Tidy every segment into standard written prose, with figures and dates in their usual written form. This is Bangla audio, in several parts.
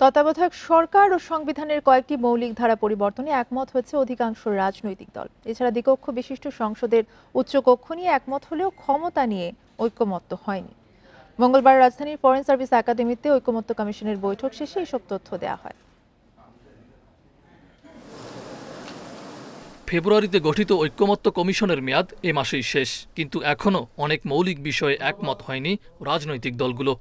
তত্ত্বাবধায়ক সরকার ও সংবিধানের কয়েকটি মৌলিক ধারা পরিবর্তনে একমত হয়েছে অধিকাংশ রাজনৈতিক দল। এছাড়া দ্বিকক্ষ বিশিষ্ট সংসদের উচ্চকক্ষ নিয়ে একমত হলেও ক্ষমতা নিয়ে ঐকমত্য হয়নি। মঙ্গলবার রাজধানীর ফরেন সার্ভিস একাডেমিতে ঐকমত্য কমিশনের বৈঠক শেষে এসব তথ্য দেওয়া হয়। ফেব্রুয়ারিতে গঠিত ঐকমত্য কমিশনের মেয়াদ এ মাসেই শেষ, কিন্তু এখনো অনেক মৌলিক বিষয়ে একমত হয়নি রাজনৈতিক দলগুলো।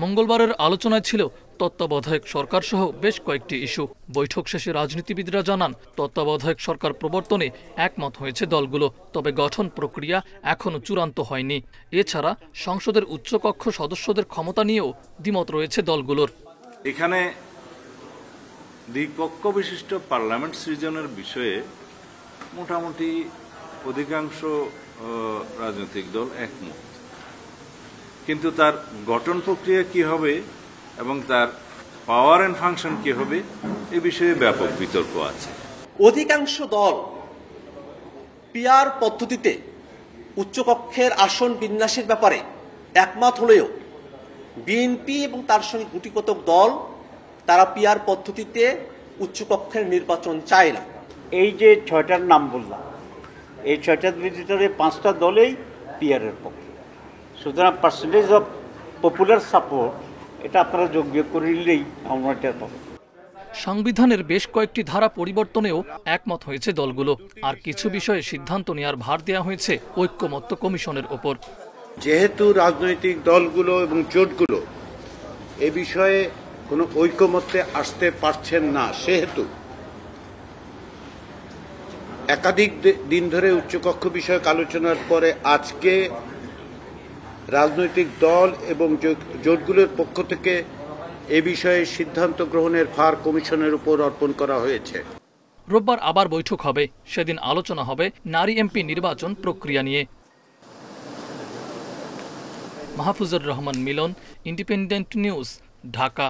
মঙ্গলবারের আলোচনায় ছিল তত্ত্বাবধায়ক সরকার সহ বেশ কয়েকটি ইস্যু। বৈঠক শেষে রাজনীতিবিদরা জানান, তত্ত্বাবধায়ক সরকার প্রবর্তনে একমত হয়েছে দলগুলো, তবে গঠন প্রক্রিয়া এখনো চূড়ান্ত হয়নি। এছাড়া সংসদের উচ্চকক্ষ সদস্যদের ক্ষমতা নিয়েও দ্বিমত রয়েছে দলগুলোর। এখানে দ্বিকক্ষ বিশিষ্ট পার্লামেন্ট সৃজনের বিষয়ে মোটামুটি অধিকাংশ রাজনৈতিক দল একমত, কিন্তু তার গঠন প্রক্রিয়া কি হবে এবং তার পাওয়ার এন্ড ফাংশন কি হবে এ বিষয়ে ব্যাপক বিতর্ক আছে। অধিকাংশ দল পিআর পদ্ধতিতে উচ্চকক্ষের আসন বিন্যাসের ব্যাপারে একমত হলেও বিএনপি এবং তার সঙ্গে গুটিকতক দল তারা পিআর পদ্ধতিতে উচ্চকক্ষের নির্বাচন চায় না। এই যে ৬টার নাম বললাম, এই ৬টার ভিতরে ৫টা দলেই পিআরের পক্ষে। সুতরাং পার্সেন্টেজ অফ পপুলার সাপোর্ট এটা আপনারা যোগ্য করে নিলেই আমরা এটা পাবো। সংবিধানের বেশ কয়েকটি ধারা পরিবর্তনেও একমত হয়েছে দলগুলো, আর কিছু বিষয়ে সিদ্ধান্ত নেওয়ার ভার দেওয়া হয়েছে ঐকমত্য কমিশনের ওপর। যেহেতু রাজনৈতিক দলগুলো এবং জোটগুলো এ বিষয়ে কোনো ঐকমত্যে আসতে পারছেন না, সেহেতু একাধিক দিন ধরে উচ্চকক্ষ বিষয়ক আলোচনার পরে আজকে রাজনৈতিক দল এবং জোটগুলোর পক্ষ থেকে এ বিষয়ে সিদ্ধান্ত গ্রহণের ভার কমিশনের উপর অর্পণ করা হয়েছে। রোববার আবার বৈঠক হবে, সেদিন আলোচনা হবে নারী এমপি নির্বাচন প্রক্রিয়া নিয়ে। মাহফুজুর রহমান মিলন, ইন্ডিপেন্ডেন্ট নিউজ, ঢাকা।